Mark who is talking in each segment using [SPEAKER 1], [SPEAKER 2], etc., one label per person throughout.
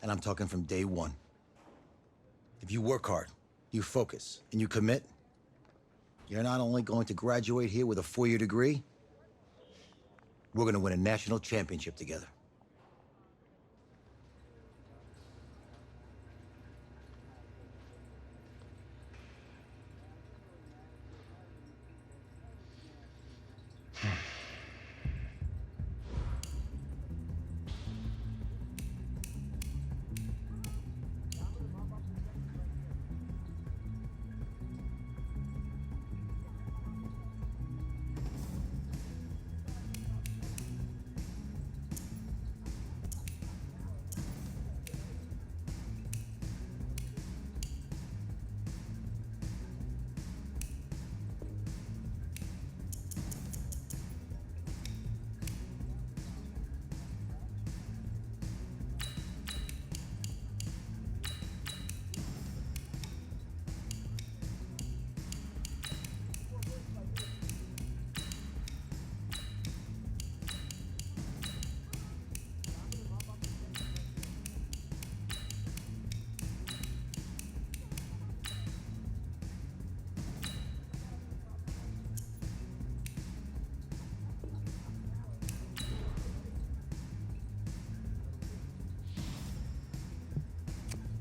[SPEAKER 1] And I'm talking from day one. If you work hard, you focus, and you commit, you're not only going to graduate here with a 4-year degree, we're going to win a national championship together.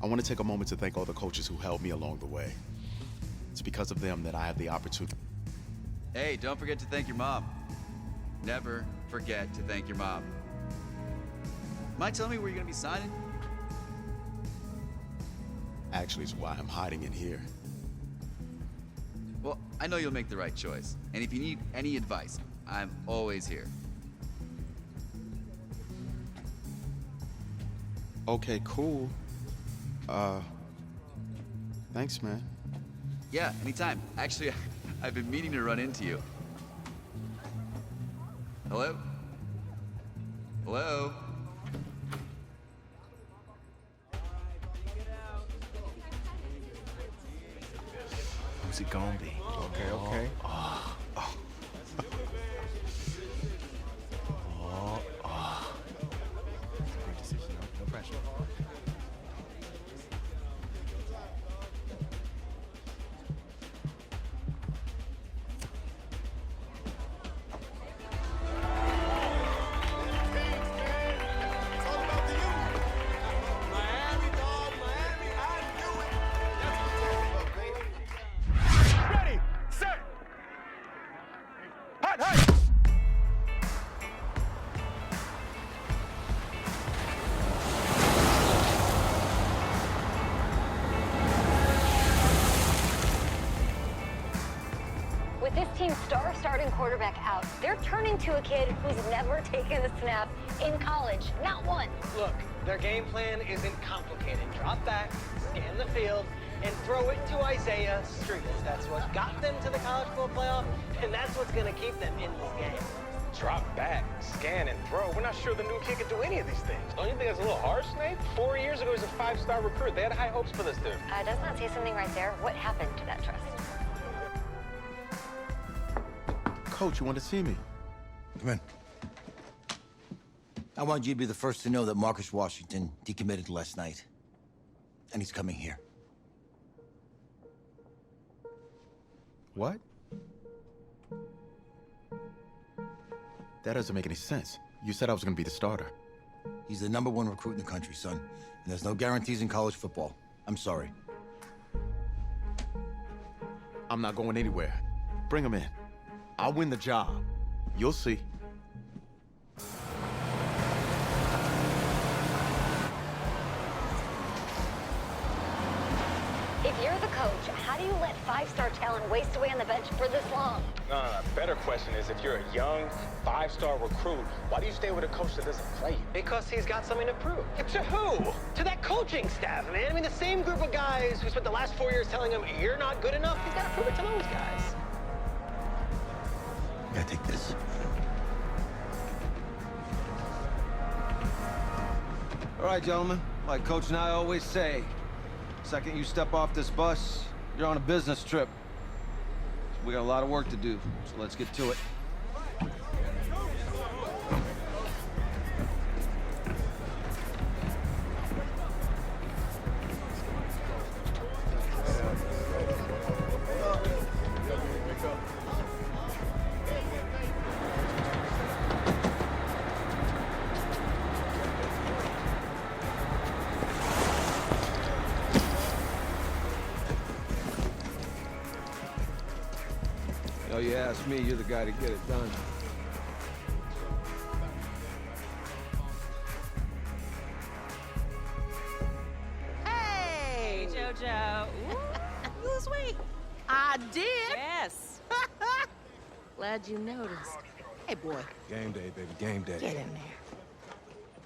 [SPEAKER 2] I want to take a moment to thank all the coaches who held me along the way. It's because of them that I have the opportunity.
[SPEAKER 3] Hey, don't forget to thank your mom. Never forget to thank your mom. Mind telling me where you're gonna be signing?
[SPEAKER 2] Actually, it's why I'm hiding in here.
[SPEAKER 3] Well, I know you'll make the right choice. And if you need any advice, I'm always here.
[SPEAKER 2] Okay, cool. Thanks, man.
[SPEAKER 3] Yeah, anytime. Actually, I've been meaning to run into you. Hello? Hello?
[SPEAKER 4] Who's it gonna be?
[SPEAKER 5] Okay.
[SPEAKER 4] Great decision. No pressure.
[SPEAKER 6] With this team's star starting quarterback out, they're turning to a kid who's never taken a snap in college, not one.
[SPEAKER 7] Look, their game plan isn't complicated. Drop back, scan the field, and throw it to Isaiah Street. That's what got them to the college football playoff, and that's what's going to keep them in this game.
[SPEAKER 5] Drop back, scan, and throw. We're not sure the new kid can do any of these things. Don't you think that's a little harsh, Nate? 4 years ago, he was a 5-star recruit. They had high hopes for this dude.
[SPEAKER 6] Does not say something right there. What happened to that trust?
[SPEAKER 2] Coach, you want to see me?
[SPEAKER 1] Come in. I want you to be the first to know that Marcus Washington decommitted last night. And he's coming here.
[SPEAKER 2] What? That doesn't make any sense. You said I was going to be the starter.
[SPEAKER 1] He's the #1 recruit in the country, son. And there's no guarantees in college football. I'm sorry.
[SPEAKER 2] I'm not going anywhere. Bring him in. I'll win the job. You'll see.
[SPEAKER 6] If you're the coach, how do you let 5-star talent waste away on the bench for this long?
[SPEAKER 5] No. Better question is, if you're a young 5-star recruit, why do you stay with a coach that doesn't play you?
[SPEAKER 7] Because he's got something to prove. To who? To that coaching staff, man. I mean, the same group of guys who spent the last 4 years telling him, you're not good enough, he's got to prove it to those guys.
[SPEAKER 1] I gotta take this.
[SPEAKER 8] All right, gentlemen. Like Coach and I always say, second you step off this bus, you're on a business trip. So we got a lot of work to do, so let's get to it. ask me, you're the guy to get it done.
[SPEAKER 9] Hey, JoJo.
[SPEAKER 10] You lose weight. I did.
[SPEAKER 9] Yes. Glad you noticed.
[SPEAKER 10] Hey, boy.
[SPEAKER 4] Game day, baby, game day.
[SPEAKER 10] Get in there.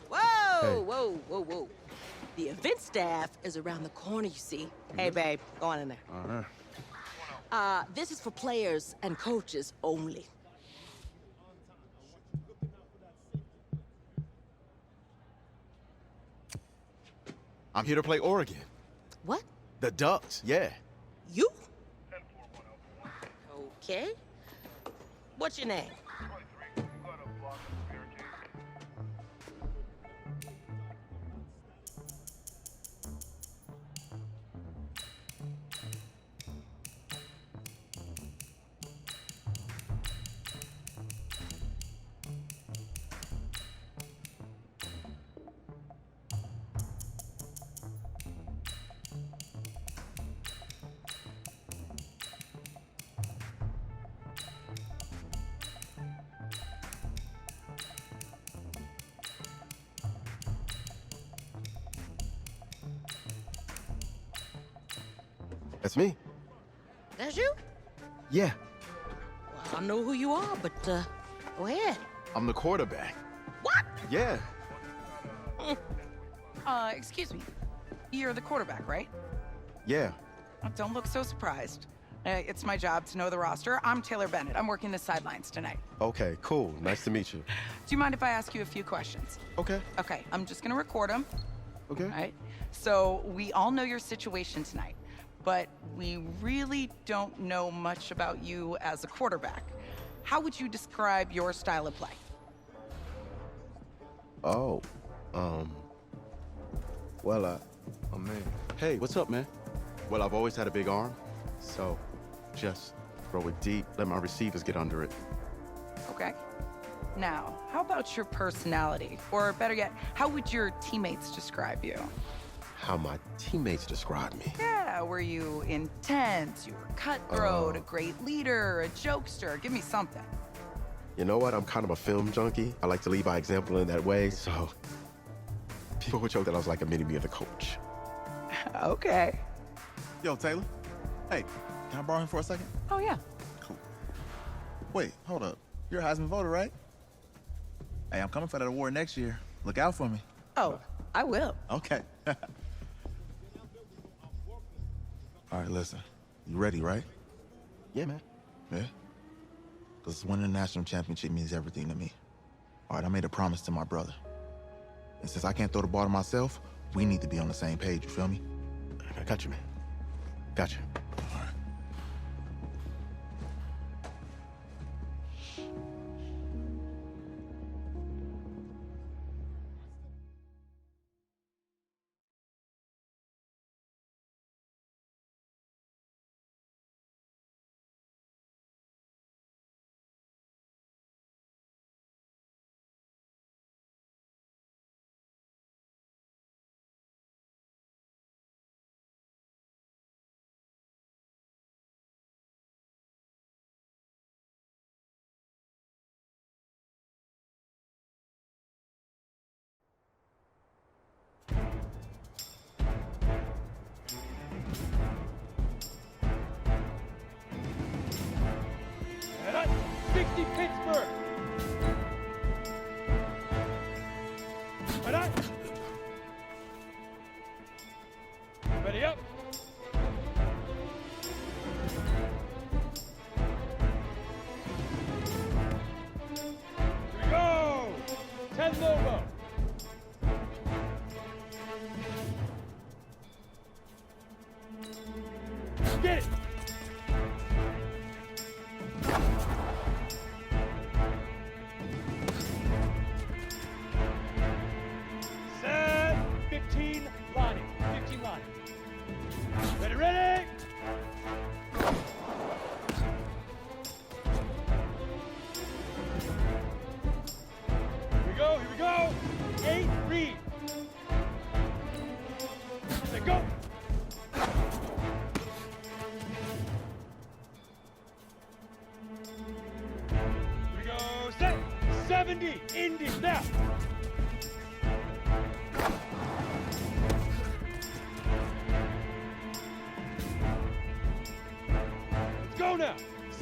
[SPEAKER 10] Whoa, whoa, whoa, whoa. The event staff is around the corner, you see. Hey, babe, go on in there. This is for players and coaches only.
[SPEAKER 2] I'm here to play Oregon.
[SPEAKER 10] What?
[SPEAKER 2] The Ducks, yeah.
[SPEAKER 10] You? Okay. What's your name?
[SPEAKER 2] That's me.
[SPEAKER 10] That's you?
[SPEAKER 2] Yeah,
[SPEAKER 10] Well, I know who you are, but, go ahead.
[SPEAKER 2] I'm the quarterback.
[SPEAKER 10] What?
[SPEAKER 2] Yeah.
[SPEAKER 9] Excuse me. You're the quarterback, right?
[SPEAKER 2] Yeah.
[SPEAKER 9] Don't look so surprised. It's my job to know the roster. I'm Taylor Bennett. I'm working the sidelines tonight.
[SPEAKER 2] Okay, cool. Nice to meet you.
[SPEAKER 9] Do you mind if I ask you a few questions?
[SPEAKER 2] Okay.
[SPEAKER 9] Okay, I'm just gonna record them.
[SPEAKER 2] Okay.
[SPEAKER 9] All right? So we all know your situation tonight, but we really don't know much about you as a quarterback. How would you describe your style of play?
[SPEAKER 2] Oh, well, oh man. Hey, what's up, man? Well, I've always had a big arm, so just throw it deep, let my receivers get under it.
[SPEAKER 9] Okay. Now, how about your personality? Or better yet, how would your teammates describe you?
[SPEAKER 2] How my teammates describe me.
[SPEAKER 9] Yeah, were you intense? You were cutthroat, a great leader, a jokester? Give me something.
[SPEAKER 2] You know what? I'm kind of a film junkie. I like to lead by example in that way, so people would joke that I was like a mini-me of the coach.
[SPEAKER 9] Okay.
[SPEAKER 11] Yo, Taylor. Hey, can I borrow him for a second?
[SPEAKER 9] Oh, yeah.
[SPEAKER 11] Cool. Wait, hold up. You're a Heisman voter, right? Hey, I'm coming for that award next year. Look out for me.
[SPEAKER 10] Oh, I will.
[SPEAKER 11] Okay. All right, listen. You ready, right?
[SPEAKER 2] Yeah, man.
[SPEAKER 11] Yeah? Because winning the national championship means everything to me. All right, I made a promise to my brother. And since I can't throw the ball to myself, we need to be on the same page, you feel me?
[SPEAKER 2] I got you, man. Got you.
[SPEAKER 11] All right.
[SPEAKER 5] Pittsburgh. Ready up. Here we go. 10 logo. Get it. Set 15 Lonnie. 15 Lonnie. Ready, ready. Here we go. 8 read. Let go.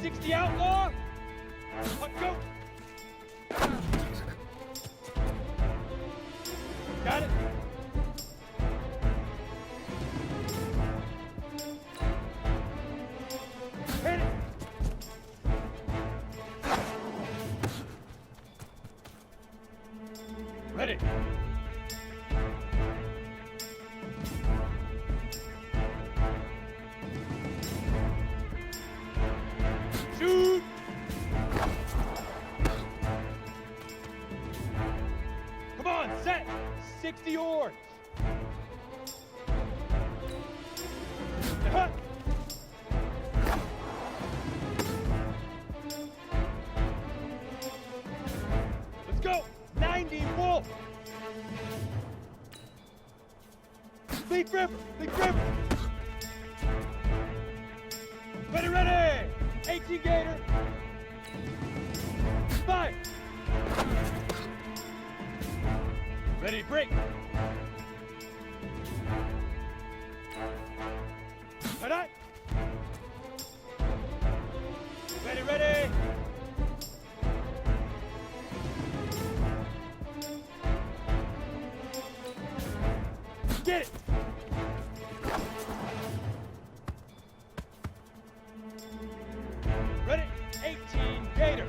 [SPEAKER 5] 60 outlaw. Go. Got it. Hit it. Ready. Shoot. Come on, set. 60 orange. Hut. Let's go. 90 wolf. Big river. Big river. Ready, ready. 18 gator. Fire. Ready, break. Ready. Ready, ready. Get it. Ready, 18 gator.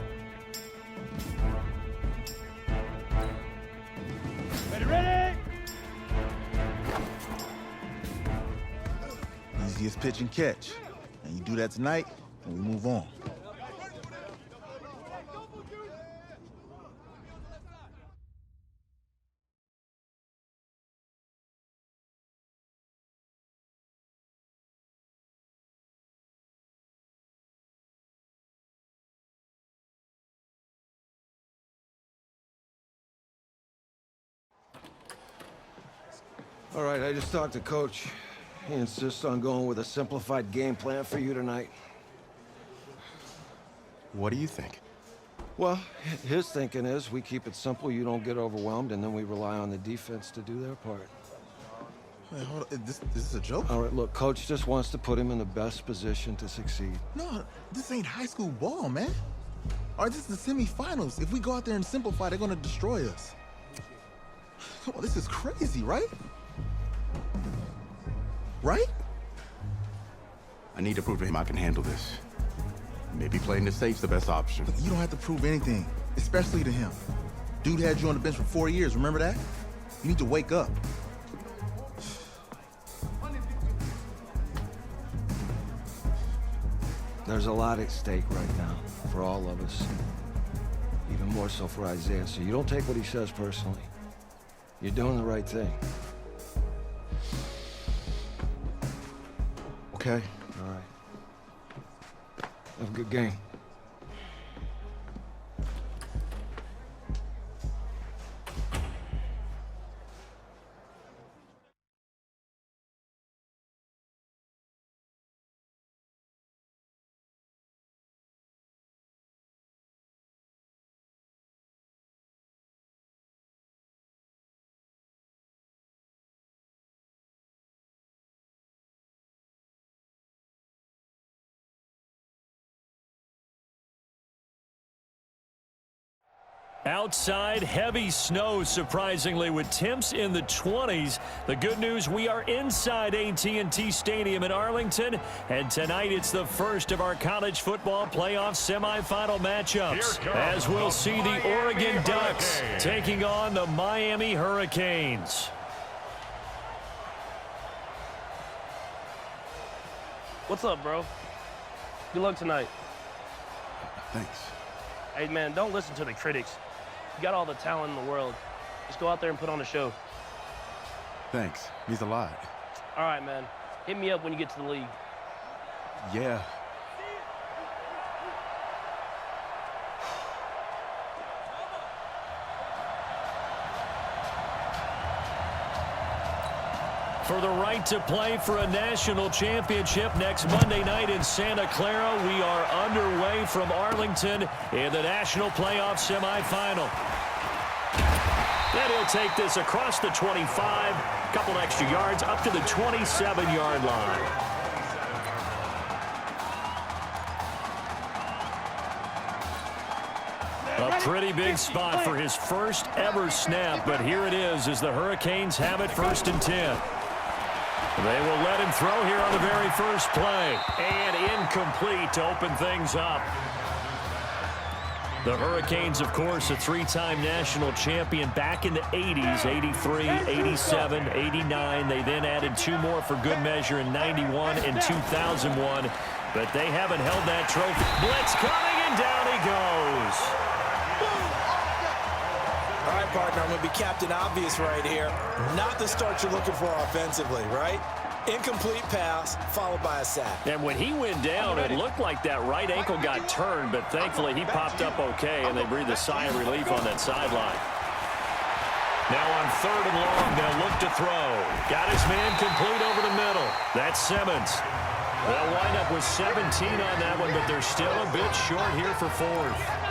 [SPEAKER 5] Ready, ready.
[SPEAKER 11] Easiest pitch and catch. And you do that tonight, and we move on.
[SPEAKER 8] All right, I just talked to Coach. He insists on going with a simplified game plan for you tonight.
[SPEAKER 2] What do you think?
[SPEAKER 8] Well, his thinking is we keep it simple, you don't get overwhelmed, and then we rely on the defense to do their part.
[SPEAKER 11] Wait, hold on. Is this a joke?
[SPEAKER 8] All right, look, Coach just wants to put him in the best position to succeed.
[SPEAKER 11] No, this ain't high school ball, man. All right, this is the semifinals. If we go out there and simplify, they're gonna destroy us. Come on, this is crazy, right? Right?
[SPEAKER 2] I need to prove to him I can handle this. Maybe playing it safe's the best option.
[SPEAKER 11] Look, you don't have to prove anything, especially to him. Dude had you on the bench for 4 years, remember that? You need to wake up.
[SPEAKER 8] There's a lot at stake right now for all of us. Even more so for Isaiah, so you don't take what he says personally. You're doing the right thing.
[SPEAKER 2] Okay.
[SPEAKER 8] All right. Have a good game.
[SPEAKER 12] Outside, heavy snow, surprisingly, with temps in the 20s. The good news, we are inside AT&T Stadium in Arlington, and tonight it's the first of our college football playoff semifinal matchups, as we'll see the Oregon Ducks taking on the Miami Hurricanes.
[SPEAKER 13] What's up, bro? Good luck tonight.
[SPEAKER 2] Thanks.
[SPEAKER 13] Hey, man, don't listen to the critics. You got all the talent in the world. Just go out there and put on a show.
[SPEAKER 2] Thanks. Means a lot.
[SPEAKER 13] All right, man. Hit me up when you get to the league.
[SPEAKER 2] Yeah.
[SPEAKER 12] For the right to play for a national championship next Monday night in Santa Clara, we are underway from Arlington in the national playoff semifinal. And he'll take this across the 25, couple extra yards up to the 27-yard line. Pretty big spot for his first ever snap, but here it is as the Hurricanes have it 1st and 10. They will let him throw here on the very first play. And incomplete to open things up. The Hurricanes, of course, a 3-time national champion back in the 80s, 83, 87, 89. They then added 2 more for good measure in 91 and 2001. But they haven't held that trophy. Blitz coming, and down he goes.
[SPEAKER 14] All right, partner, I'm going to be Captain Obvious right here. Not the start you're looking for offensively, right? Incomplete pass, followed by a sack.
[SPEAKER 12] And when he went down, it looked like that right ankle got turned, but thankfully he popped up okay, and they breathed a sigh of relief on that sideline. Now on 3rd and long, they'll look to throw. Got his man complete over the middle. That's Simmons. They'll wind up with 17 on that one, but they're still a bit short here for 4th.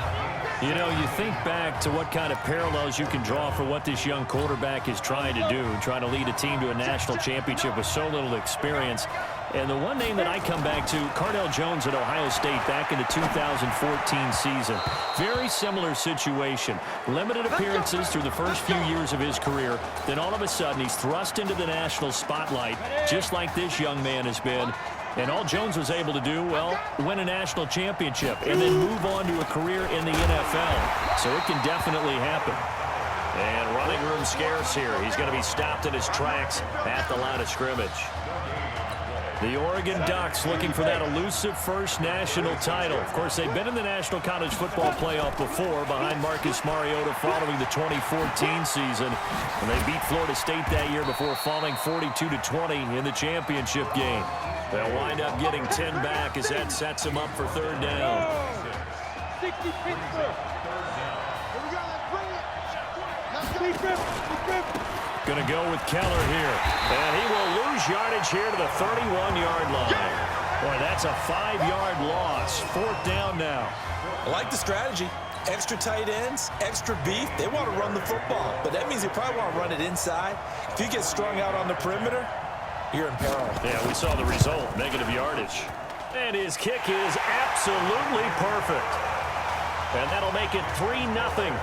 [SPEAKER 12] You know, you think back to what kind of parallels you can draw for what this young quarterback is trying to do, trying to lead a team to a national championship with so little experience. And the one name that I come back to, Cardell Jones at Ohio State back in the 2014 season. Very similar situation. Limited appearances through the first few years of his career. Then all of a sudden he's thrust into the national spotlight, just like this young man has been. And all Jones was able to do, well, win a national championship and then move on to a career in the NFL. So it can definitely happen. And running room scarce here. He's going to be stopped in his tracks at the line of scrimmage. The Oregon Ducks looking for that elusive first national title. Of course, they've been in the National College Football Playoff before behind Marcus Mariota following the 2014 season. And they beat Florida State that year before falling 42-20 in the championship game. They'll wind up getting 10 back as that sets them up for 3rd down.
[SPEAKER 15] 60 Pittsburgh. Here we go, let's bring it. Let's go.
[SPEAKER 12] Going to go with Keller here. And he will lose yardage here to the 31-yard line. Boy, that's a 5-yard loss. 4th down now.
[SPEAKER 14] I like the strategy. Extra tight ends, extra beef. They want to run the football, but that means they probably want to run it inside. If you get strung out on the perimeter, you're in peril.
[SPEAKER 12] Yeah, we saw the result, negative yardage. And his kick is absolutely perfect. And that'll make it 3-0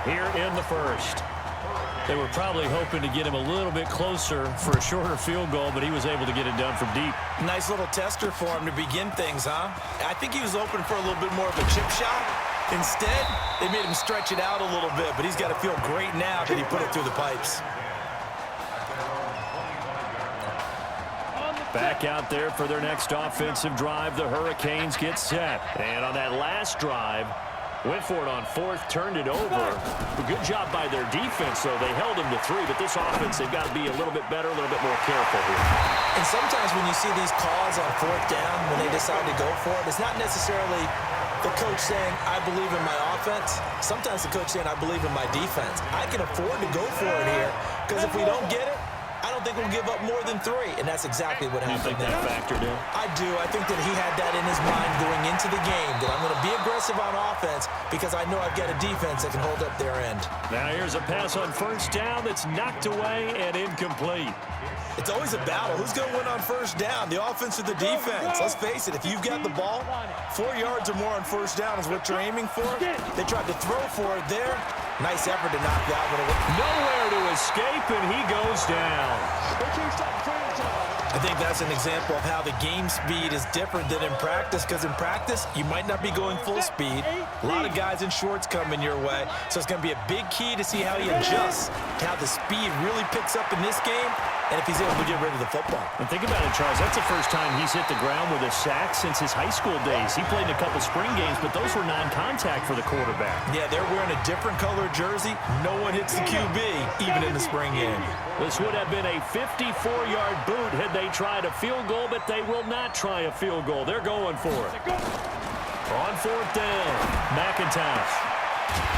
[SPEAKER 12] here in the first. They were probably hoping to get him a little bit closer for a shorter field goal, but he was able to get it done from deep.
[SPEAKER 14] Nice little tester for him to begin things, huh? I think he was open for a little bit more of a chip shot. Instead, they made him stretch it out a little bit, but he's got to feel great now that he put it through the pipes.
[SPEAKER 12] Back out there for their next offensive drive. The Hurricanes get set. And on that last drive, went for it on 4th, turned it over. A good job by their defense, though. They held them to 3, but this offense, they've got to be a little bit better, a little bit more careful here.
[SPEAKER 14] And sometimes when you see these calls on 4th down, when they decide to go for it, it's not necessarily the coach saying, I believe in my offense. Sometimes the coach saying, I believe in my defense. I can afford to go for it here, because if we don't get it, I don't think we'll give up more than 3, and that's exactly what happened.
[SPEAKER 12] You think that factored in?
[SPEAKER 14] I do. I think that he had that in his mind going into the game, that I'm going to be aggressive on offense because I know I've got a defense that can hold up their end.
[SPEAKER 12] Now here's a pass on 1st down that's knocked away and incomplete.
[SPEAKER 14] It's always a battle. Who's going to win on 1st down, the offense or the defense? Let's face it, if you've got the ball, 4 yards or more on 1st down is what you're aiming for. They tried to throw for it there. Nice effort to knock that one away.
[SPEAKER 12] Nowhere to escape, and he goes down.
[SPEAKER 14] I think that's an example of how the game speed is different than in practice, because in practice, you might not be going full speed. A lot of guys in shorts coming your way, so it's going to be a big key to see how he adjusts, to how the speed really picks up in this game, and if he's able to get rid of the football.
[SPEAKER 12] And think about it, Charles. That's the first time he's hit the ground with a sack since his high school days. He played in a couple spring games, but those were non-contact for the quarterback.
[SPEAKER 14] Yeah, they're wearing a different color jersey. No one hits the QB, even in the spring game.
[SPEAKER 12] This would have been a 54-yard boot had they tried a field goal, but they will not try a field goal. They're going for it. On 4th down, McIntosh.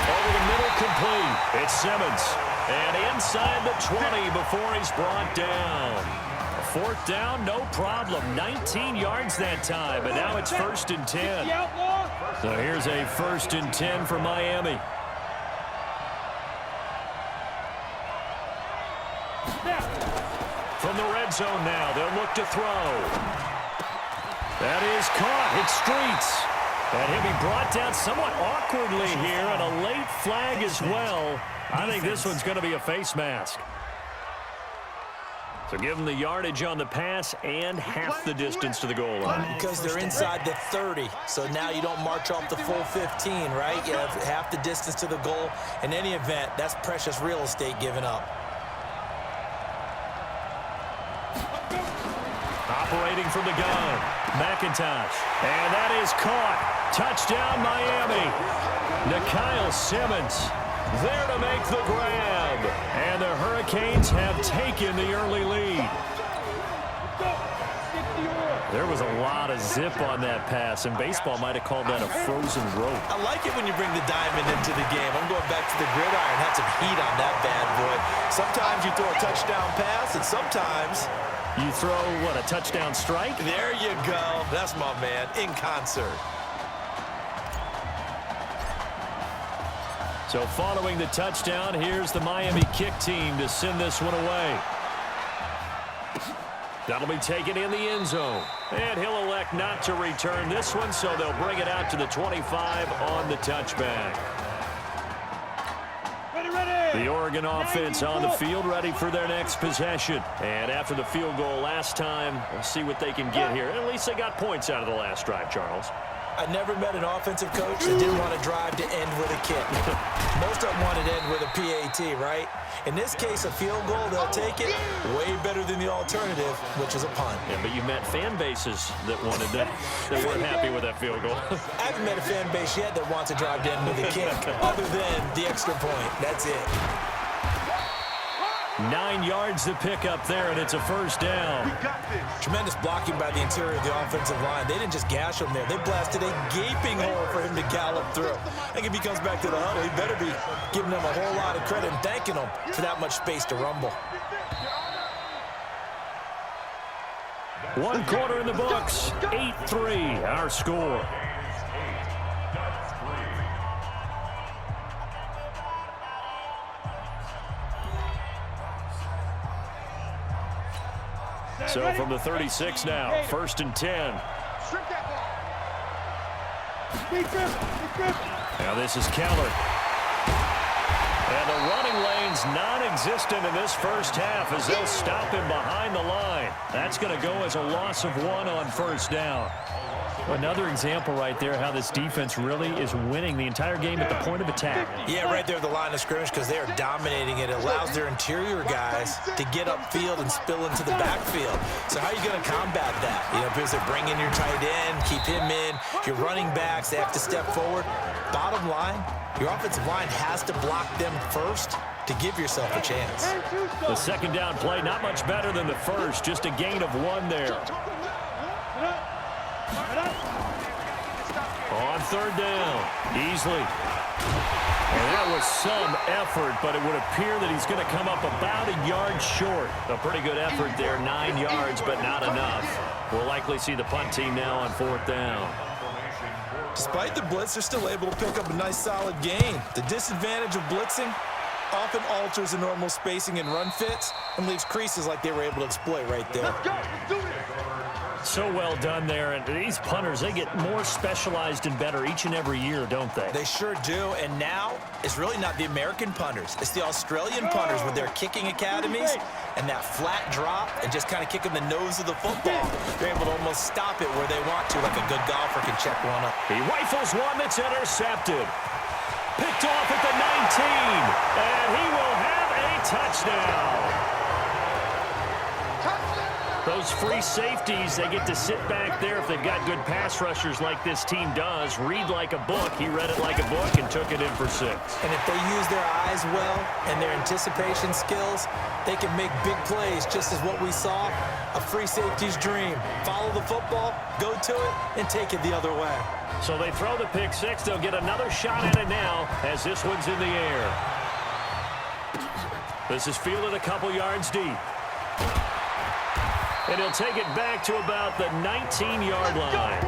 [SPEAKER 12] Over the middle, complete. It's Simmons. And inside the 20 before he's brought down. 4th down, no problem. 19 yards that time, and now it's 1st and 10. So here's a 1st and 10 for Miami. From the red zone now, they'll look to throw. That is caught. It's Streets. And he'll be brought down somewhat awkwardly here, and a late flag as well. I think this one's going to be a face mask. So give them the yardage on the pass and half the distance to the goal line.
[SPEAKER 14] Because they're inside the 30, so now you don't march off the full 15, right? You have half the distance to the goal. In any event, that's precious real estate given up.
[SPEAKER 12] Operating from the gun, McIntosh. And that is caught. Touchdown, Miami. Nikhil Simmons there to make the grab. And the Hurricanes have taken the early lead. There was a lot of zip on that pass, and baseball might have called that a frozen rope.
[SPEAKER 14] I like it when you bring the diamond into the game. I'm going back to the gridiron. Had some heat on that bad boy. Sometimes you throw a touchdown pass, and sometimes
[SPEAKER 12] you throw, what, a touchdown strike?
[SPEAKER 14] There you go. That's my man, in concert.
[SPEAKER 12] So following the touchdown, here's the Miami kick team to send this one away. That'll be taken in the end zone. And he'll elect not to return this one, so they'll bring it out to the 25 on the touchback. The Oregon offense on the field, ready for their next possession. And after the field goal last time, we'll see what they can get here. At least they got points out of the last drive, Charles.
[SPEAKER 14] I never met an offensive coach that didn't want to drive to end with a kick. Most of them wanted to end with a PAT, right? In this case, a field goal, they'll take it way better than the alternative, which is a punt.
[SPEAKER 12] Yeah, but you met fan bases that wanted that. They weren't happy with that field goal.
[SPEAKER 14] I haven't met a fan base yet that wants to drive to end with a kick, other than the extra point. That's it.
[SPEAKER 12] 9 yards to pick up there, and it's a first down.
[SPEAKER 14] Tremendous blocking by the interior of the offensive line. They didn't just gash him there. They blasted a gaping hole for him to gallop through. I think if he comes back to the huddle, he better be giving them a whole lot of credit and thanking them for that much space to rumble.
[SPEAKER 12] 1 quarter in the books. 8-3, our score. So from the 36 now, 1st and 10. Now this is Keller. And the running lane's non-existent in this first half as they'll stop him behind the line. That's going to go as a loss of 1 on first down. Another example right there how this defense really is winning the entire game at the point of attack.
[SPEAKER 14] Yeah, right there at the line of scrimmage because they are dominating it. It allows their interior guys to get upfield and spill into the backfield. So how are you going to combat that? You know, because they bring in your tight end, keep him in. Your running backs, they have to step forward. Bottom line, your offensive line has to block them first to give yourself a chance.
[SPEAKER 12] The second down play, not much better than the first, just a gain of 1 there. On third down, Easley. And that was some effort, but it would appear that he's going to come up about a yard short. A pretty good effort there, 9 yards, but not enough. We'll likely see the punt team now on 4th down.
[SPEAKER 14] Despite the blitz, they're still able to pick up a nice solid gain. The disadvantage of blitzing often alters the normal spacing and run fits and leaves creases like they were able to exploit right there.
[SPEAKER 15] Let's go. Let's do this.
[SPEAKER 12] So well done there, and these punters, they get more specialized and better each and every year, don't they?
[SPEAKER 14] They sure do, and now it's really not the American punters. It's the Australian punters with their kicking academies and that flat drop and just kind of kicking the nose of the football. They're able to almost stop it where they want to, like a good golfer can check one up.
[SPEAKER 12] He rifles one that's intercepted. Picked off at the 19, and he will have a touchdown. Those free safeties, they get to sit back there if they've got good pass rushers like this team does. Read like a book. He read it like a book and took it in for 6.
[SPEAKER 14] And if they use their eyes well and their anticipation skills, they can make big plays, just as what we saw, a free safety's dream. Follow the football, go to it, and take it the other way.
[SPEAKER 12] So they throw the pick 6. They'll get another shot at it now as this one's in the air. This is fielded a couple yards deep. And he'll take it back to about the 19-yard line.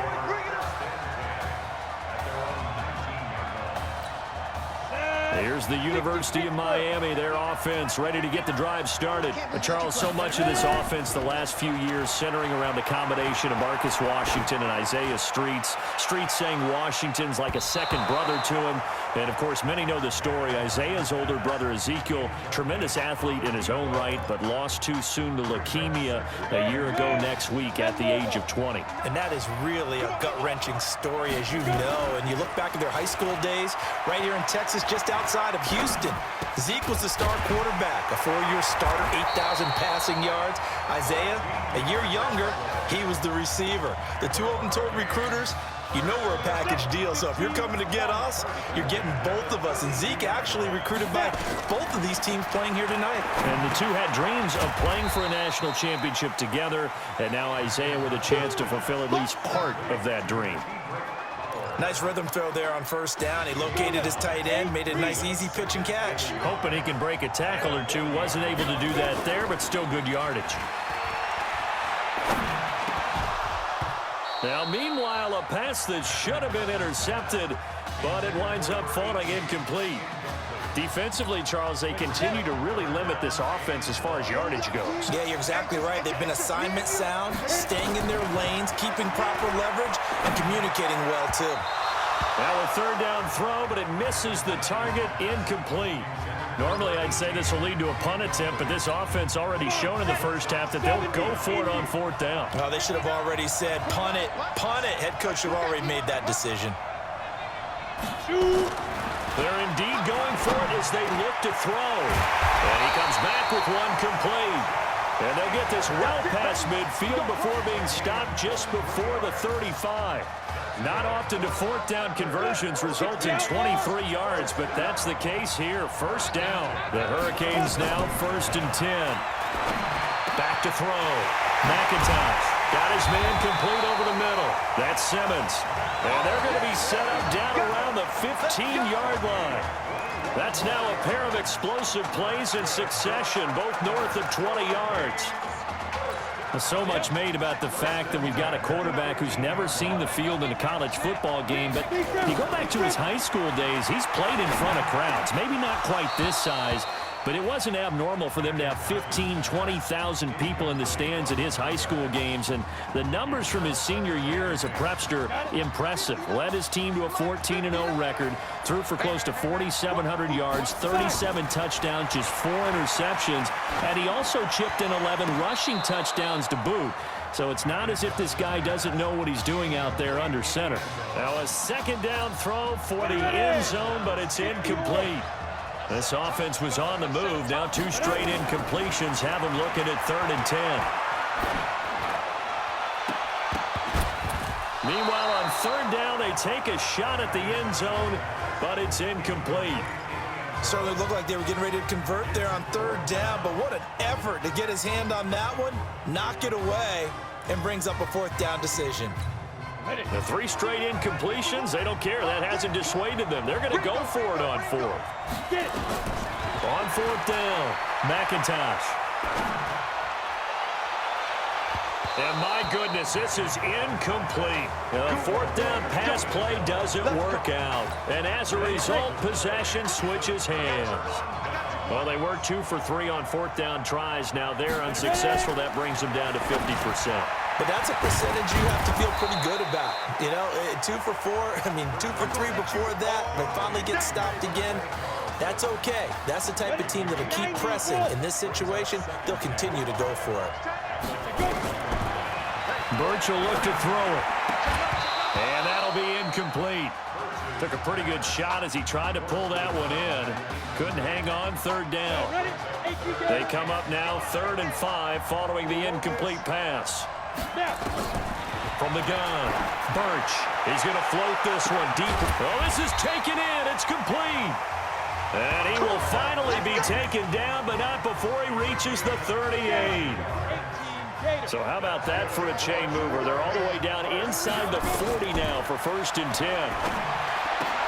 [SPEAKER 12] Here's the University of Miami, their offense ready to get the drive started. But Charles, so much of this offense the last few years centering around the combination of Marcus Washington and Isaiah Streets. Streets saying Washington's like a second brother to him. And, of course, many know the story. Isaiah's older brother, Ezekiel, tremendous athlete in his own right, but lost too soon to leukemia a year ago next week at the age of 20.
[SPEAKER 14] And that is really a gut-wrenching story, as you know. And you look back at their high school days right here in Texas, just outside of Houston. Zeke was the star quarterback, a 4-year starter, 8,000 passing yards. Isaiah, a year younger, he was the receiver. The two of them told recruiters, you know we're a package deal, so if you're coming to get us, you're getting both of us. And Zeke actually recruited by both of these teams playing here tonight.
[SPEAKER 12] And the two had dreams of playing for a national championship together, and now Isaiah with a chance to fulfill at least part of that dream.
[SPEAKER 14] Nice rhythm throw there on first down. He located his tight end, made a nice easy pitch and catch.
[SPEAKER 12] Hoping he can break a tackle or two. Wasn't able to do that there, but still good yardage. Now, meanwhile, a pass that should have been intercepted, but it winds up falling incomplete. Defensively, Charles, they continue to really limit this offense as far as yardage goes.
[SPEAKER 14] Yeah, you're exactly right. They've been assignment sound, staying in their lanes, keeping proper leverage, and communicating well, too.
[SPEAKER 12] Now a third down throw, but it misses the target, incomplete. Normally, I'd say this will lead to a punt attempt, but this offense already shown in the first half that they'll go for it on fourth down.
[SPEAKER 14] Oh, they should have already said, punt it, punt it. Head coach should have already made that decision.
[SPEAKER 12] They're indeed going for it as they look to throw. And he comes back with one complete. And they'll get this well past midfield before being stopped just before the 35. Not often do fourth down conversions result in 23 yards, but that's the case here. First down. The Hurricanes now 1st and 10. Back to throw. McIntosh got his man complete over the middle. That's Simmons. And they're going to be set up down around the 15-yard line. That's now a pair of explosive plays in succession, both north of 20 yards. So much made about the fact that we've got a quarterback who's never seen the field in a college football game, but if you go back to his high school days, he's played in front of crowds. Maybe not quite this size, but it wasn't abnormal for them to have 15,000, 20,000 people in the stands at his high school games, and the numbers from his senior year as a prepster, impressive. Led his team to a 14-0 record, threw for close to 4,700 yards, 37 touchdowns, just 4 interceptions, and he also chipped in 11 rushing touchdowns to boot. So it's not as if this guy doesn't know what he's doing out there under center. Now a second down throw for the end zone, but it's incomplete. This offense was on the move. Now 2 straight incompletions have them looking at 3rd and 10. Meanwhile, on 3rd down, they take a shot at the end zone, but it's incomplete.
[SPEAKER 14] Certainly looked like they were getting ready to convert there on 3rd down, but what an effort to get his hand on that one, knock it away, and brings up a 4th down decision.
[SPEAKER 12] The 3 straight incompletions, they don't care. That hasn't dissuaded them. They're going to go for it on 4th. On 4th down, McIntosh. And my goodness, this is incomplete. The 4th down pass play doesn't work out. And as a result, possession switches hands. Well, they were 2 for 3 on 4th down tries. Now they're unsuccessful. That brings them down to 50%.
[SPEAKER 14] But that's a percentage you have to feel pretty good about. You know, 2 for 4, 2 for 3 before that. They finally get stopped again. That's okay. That's the type of team that'll keep pressing. In this situation, they'll continue to go for it.
[SPEAKER 12] Birch will look to throw it. And that'll be incomplete. Took a pretty good shot as he tried to pull that one in. Couldn't hang on 3rd down. They come up now 3rd and 5 following the incomplete pass. From the gun, Birch. He's going to float this one deep. Oh, this is taken in. It's complete. And he will finally be taken down, but not before he reaches the 38. So how about that for a chain mover? They're all the way down inside the 40 now for 1st and 10.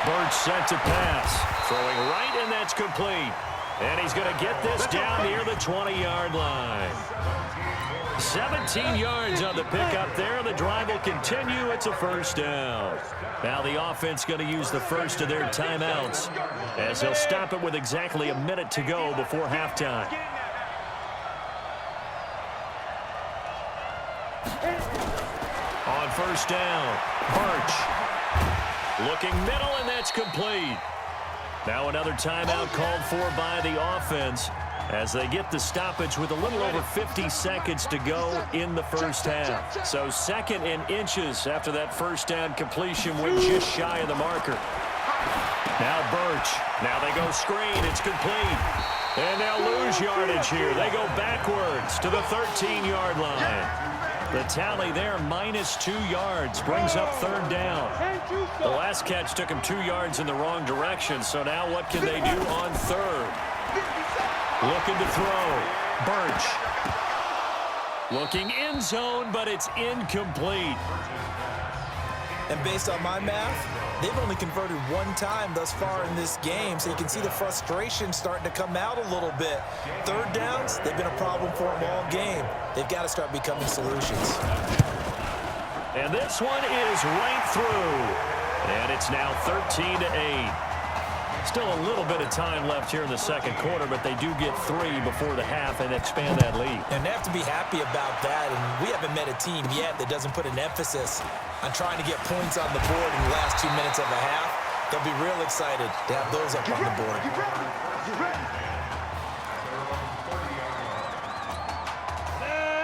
[SPEAKER 12] Birch set to pass. Throwing right, and that's complete. And he's going to get this down near the 20-yard line. 17 yards on the pickup there. The drive will continue. It's a first down. Now the offense going to use the first of their timeouts as they'll stop it with exactly a minute to go before halftime. On first down, Birch. Looking middle, and that's complete. Now another timeout called for by the offense as they get the stoppage with a little over 50 seconds to go in the first half. So second and inches after that first down completion went just shy of the marker. Now Birch. Now they go screen. It's complete. And they'll lose yardage here. They go backwards to the 13-yard line. The tally there, -2 yards, brings up third down. The last catch took him 2 yards in the wrong direction, so now what can they do on third? Looking to throw. Birch. Looking end zone, but it's incomplete.
[SPEAKER 14] And based on my math, they've only converted one time thus far in this game, so you can see the frustration starting to come out a little bit. Third downs, they've been a problem for them all game. They've got to start becoming solutions.
[SPEAKER 12] And this one is right through. And it's now 13-8. Still a little bit of time left here in the second quarter, but they do get 3 before the half and expand that lead.
[SPEAKER 14] And they have to be happy about that, and we haven't met a team yet that doesn't put an emphasis on trying to get points on the board in the last 2 minutes of the half. They'll be real excited to have those up on the board.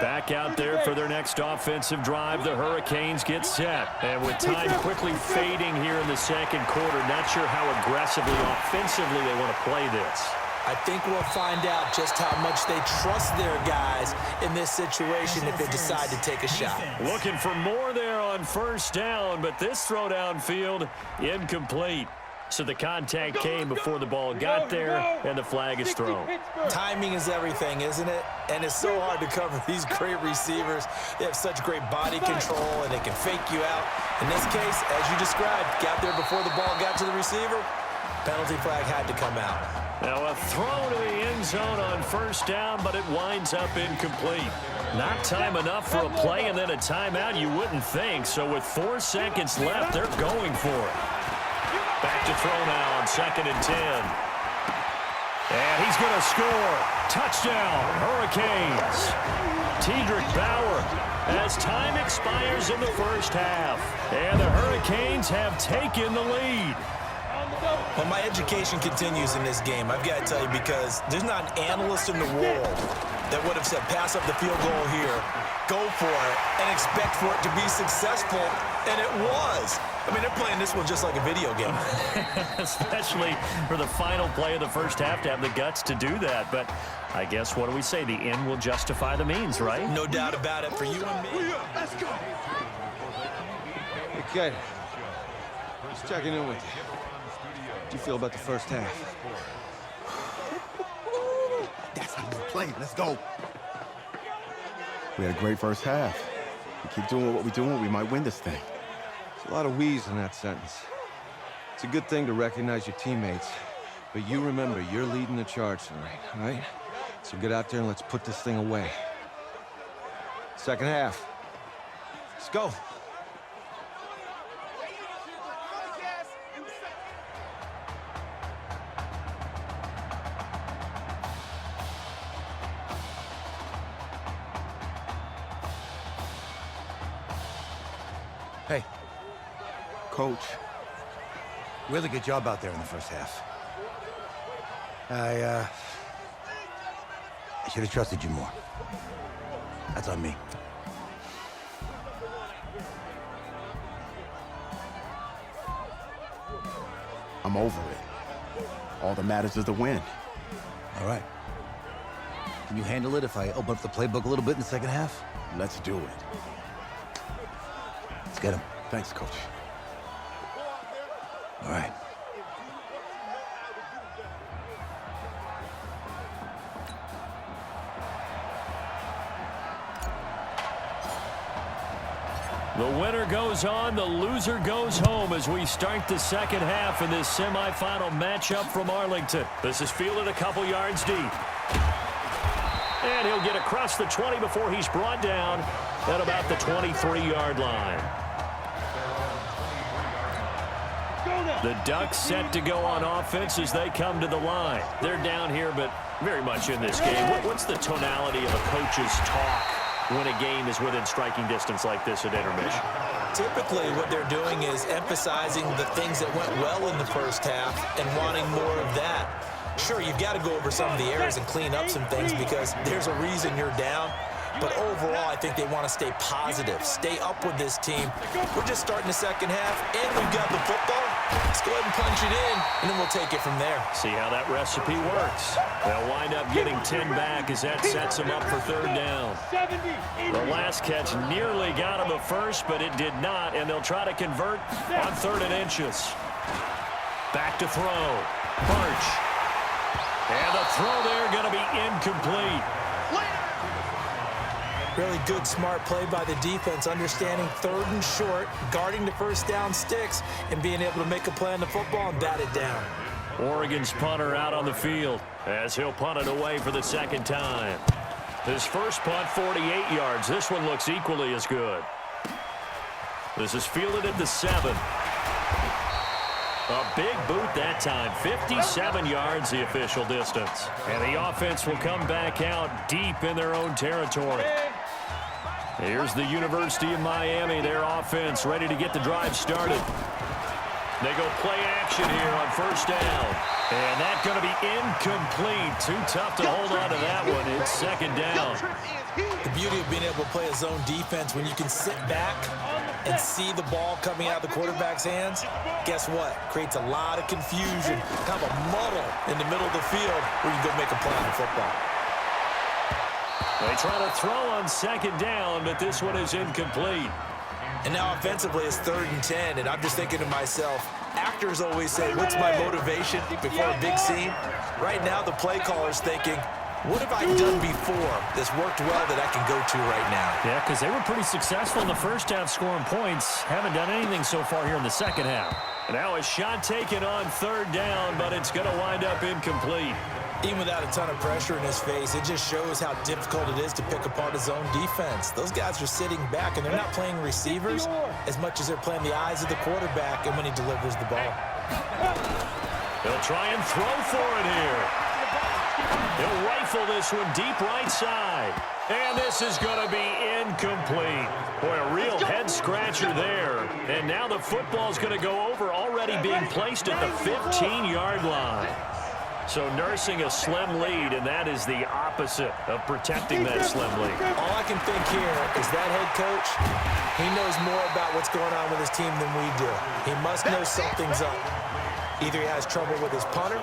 [SPEAKER 12] Back out there for their next offensive drive. The Hurricanes get set. And with time quickly fading here in the second quarter, not sure how aggressively, offensively they want to play this.
[SPEAKER 14] I think we'll find out just how much they trust their guys in this situation if they decide to take a shot.
[SPEAKER 12] Looking for more there on first down, but this throw downfield incomplete. So the contact came before the ball got there, and the flag is thrown.
[SPEAKER 14] Timing is everything, isn't it? And it's so hard to cover these great receivers. They have such great body control, and they can fake you out. In this case, as you described, got there before the ball got to the receiver. Penalty flag had to come out.
[SPEAKER 12] Now a throw to the end zone on first down, but it winds up incomplete. Not time enough for a play and then a timeout, you wouldn't think. So with 4 seconds left, they're going for it. Back to throw now on 2nd and 10. And he's going to score. Touchdown, Hurricanes. Tedrick Bauer as time expires in the first half. And the Hurricanes have taken the lead.
[SPEAKER 14] Well, my education continues in this game, I've got to tell you, because there's not an analyst in the world that would have said pass up the field goal here, go for it, and expect for it to be successful, and it was. I mean, they're playing this one just like a video game.
[SPEAKER 12] Especially for the final play of the first half to have the guts to do that. But I guess, what do we say? The end will justify the means, right?
[SPEAKER 14] No doubt about it for you and me.
[SPEAKER 15] Let's go.
[SPEAKER 8] Okay. Just checking in with you. How do you feel about the first half?
[SPEAKER 11] That's how we play. Let's go. We had a great first half. We keep doing what we're doing, we might win this thing.
[SPEAKER 8] There's a lot of wheeze in that sentence. It's a good thing to recognize your teammates, but you remember, you're leading the charge tonight, all right? So get out there and let's put this thing away. Second half. Let's go.
[SPEAKER 1] Hey.
[SPEAKER 11] Coach.
[SPEAKER 1] Really good job out there in the first half. I should have trusted you more. That's on me.
[SPEAKER 11] I'm over it. All that matters is the win.
[SPEAKER 1] All right. Can you handle it if I open up the playbook a little bit in the second half?
[SPEAKER 11] Let's do it.
[SPEAKER 1] Let's get him.
[SPEAKER 11] Thanks, Coach.
[SPEAKER 1] All right.
[SPEAKER 12] The winner goes on, the loser goes home as we start the second half in this semifinal matchup from Arlington. This is fielded a couple yards deep. And he'll get across the 20 before he's brought down at about the 23-yard line. The Ducks set to go on offense as they come to the line. They're down here, but very much in this game. What's the tonality of a coach's talk when a game is within striking distance like this at intermission?
[SPEAKER 14] Typically, what they're doing is emphasizing the things that went well in the first half and wanting more of that. Sure, you've got to go over some of the errors and clean up some things because there's a reason you're down. But overall, I think they want to stay positive, stay up with this team. We're just starting the second half, and we've got the football. Let's go ahead and punch it in, and then we'll take it from there.
[SPEAKER 12] See how that recipe works. They'll wind up getting 10 back as that sets them up for third down. The last catch nearly got him a first, but it did not, and they'll try to convert on 3rd and inches. Back to throw. Birch. And the throw there going to be incomplete.
[SPEAKER 14] Really good, smart play by the defense, understanding 3rd and short, guarding the first down sticks, and being able to make a play on the football and bat it down.
[SPEAKER 12] Oregon's punter out on the field as he'll punt it away for the second time. His first punt, 48 yards. This one looks equally as good. This is fielded at the 7. A big boot that time, 57 yards the official distance. And the offense will come back out deep in their own territory. Here's the University of Miami, their offense ready to get the drive started. They go play action here on first down. And that's going to be incomplete. Too tough to hold on to that one. It's second down.
[SPEAKER 14] The beauty of being able to play a zone defense when you can sit back and see the ball coming out of the quarterback's hands, guess what? Creates a lot of confusion, kind of a muddle in the middle of the field where you can go make a play on the football.
[SPEAKER 12] They try to throw on second down, but this one is incomplete.
[SPEAKER 14] And now offensively it's 3rd and 10, and I'm just thinking to myself, actors always say, what's my motivation before a big scene? Right now the play caller's thinking, what have I done before that's worked well that I can go to right now?
[SPEAKER 12] Yeah, because they were pretty successful in the first half scoring points. Haven't done anything so far here in the second half. And now a shot taken on 3rd down, but it's going to wind up incomplete.
[SPEAKER 14] Even without a ton of pressure in his face, it just shows how difficult it is to pick apart his own defense. Those guys are sitting back, and they're not playing receivers as much as they're playing the eyes of the quarterback and when he delivers the ball.
[SPEAKER 12] They'll try and throw for it here. He'll rifle this one deep right side. And this is going to be incomplete. Boy, a real head-scratcher there. And now the football's going to go over, already being placed at the 15-yard line. So nursing a slim lead, and that is the opposite of protecting that slim lead.
[SPEAKER 14] All I can think here is that head coach, he knows more about what's going on with his team than we do. He must know something's up. Either he has trouble with his punter,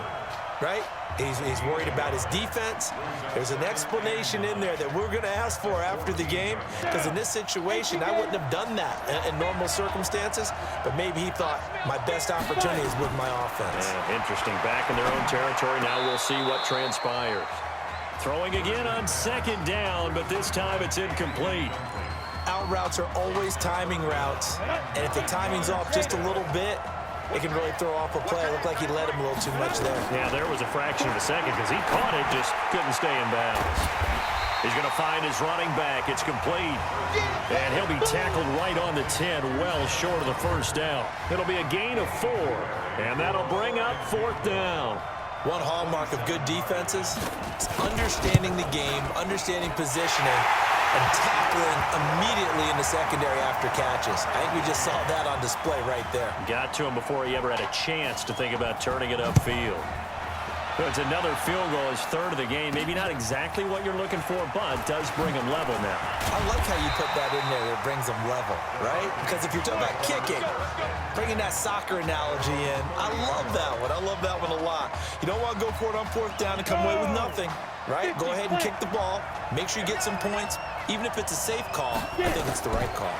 [SPEAKER 14] right? He's worried about his defense. There's an explanation in there that we're going to ask for after the game, because in this situation, I wouldn't have done that in normal circumstances, but maybe he thought my best opportunity is with my offense.
[SPEAKER 12] Interesting. Back in their own territory. Now we'll see what transpires. Throwing again on second down, but this time it's incomplete.
[SPEAKER 14] Out routes are always timing routes, and if the timing's off just a little bit, it can really throw off a play. It looked like he let him a little too much there.
[SPEAKER 12] Yeah, there was a fraction of a second because he caught it, just couldn't stay in bounds. He's going to find his running back. It's complete. And he'll be tackled right on the 10, well short of the first down. It'll be a gain of 4, and that'll bring up 4th down.
[SPEAKER 14] One hallmark of good defenses is understanding the game, understanding positioning, and tackling immediately in the secondary after catches. I think we just saw that on display right there.
[SPEAKER 12] Got to him before he ever had a chance to think about turning it upfield. So it's another field goal, his 3rd of the game. Maybe not exactly what you're looking for, but does bring him level now.
[SPEAKER 14] I like how you put that in there. It brings him level, right? Because if you're talking about kicking, bringing that soccer analogy in, I love that one. I love that one a lot. You don't want to go for it on 4th down and come away with nothing, right? Go ahead and kick the ball. Make sure you get some points. Even if it's a safe call, I think it's the right call.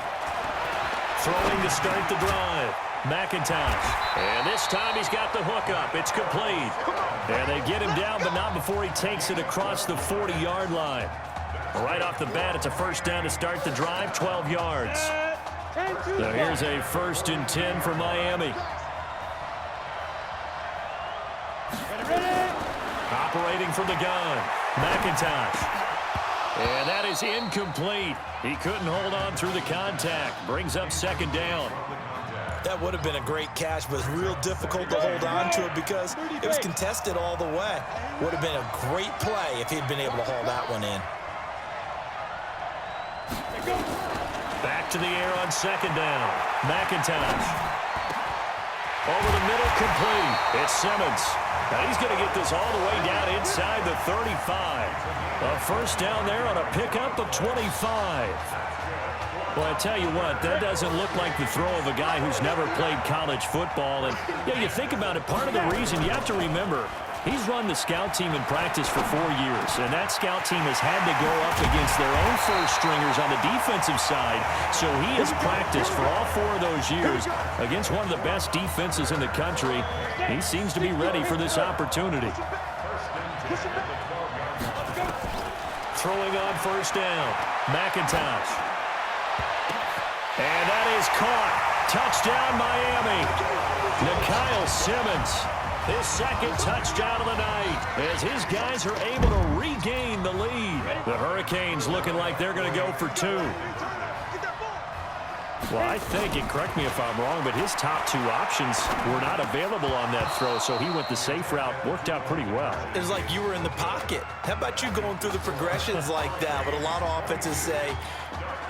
[SPEAKER 12] Throwing to start the drive. McIntosh. And this time he's got the hook up. It's complete. And they get him down, but not before he takes it across the 40-yard line. Right off the bat, it's a first down to start the drive, 12 yards. So here's a 1st and 10 for Miami. Operating from the gun. McIntosh. And that is incomplete. He couldn't hold on through the contact. Brings up second down.
[SPEAKER 14] That would have been a great catch, but it's real difficult to hold on to it because it was contested all the way. Would have been a great play if he'd been able to haul that one in.
[SPEAKER 12] Back to the air on second down. McIntosh. Over the middle, complete. It's Simmons. Now he's going to get this all the way down inside the 35. A first down there on a pickup of 25. Well, I tell you what, that doesn't look like the throw of a guy who's never played college football. And you think about it, part of the reason you have to remember, he's run the scout team in practice for 4 years, and that scout team has had to go up against their own first stringers on the defensive side. So he has practiced for all 4 of those years against one of the best defenses in the country. He seems to be ready for this opportunity. Throwing on first down, McIntosh. And that is caught. Touchdown, Miami. Nikhil Simmons, his second touchdown of the night, as his guys are able to regain the lead. The Hurricanes looking like they're going to go for 2. Well, I think, and correct me if I'm wrong, but his top 2 options were not available on that throw, so he went the safe route. Worked out pretty well.
[SPEAKER 14] It was like you were in the pocket. How about you going through the progressions like that? But a lot of offenses say,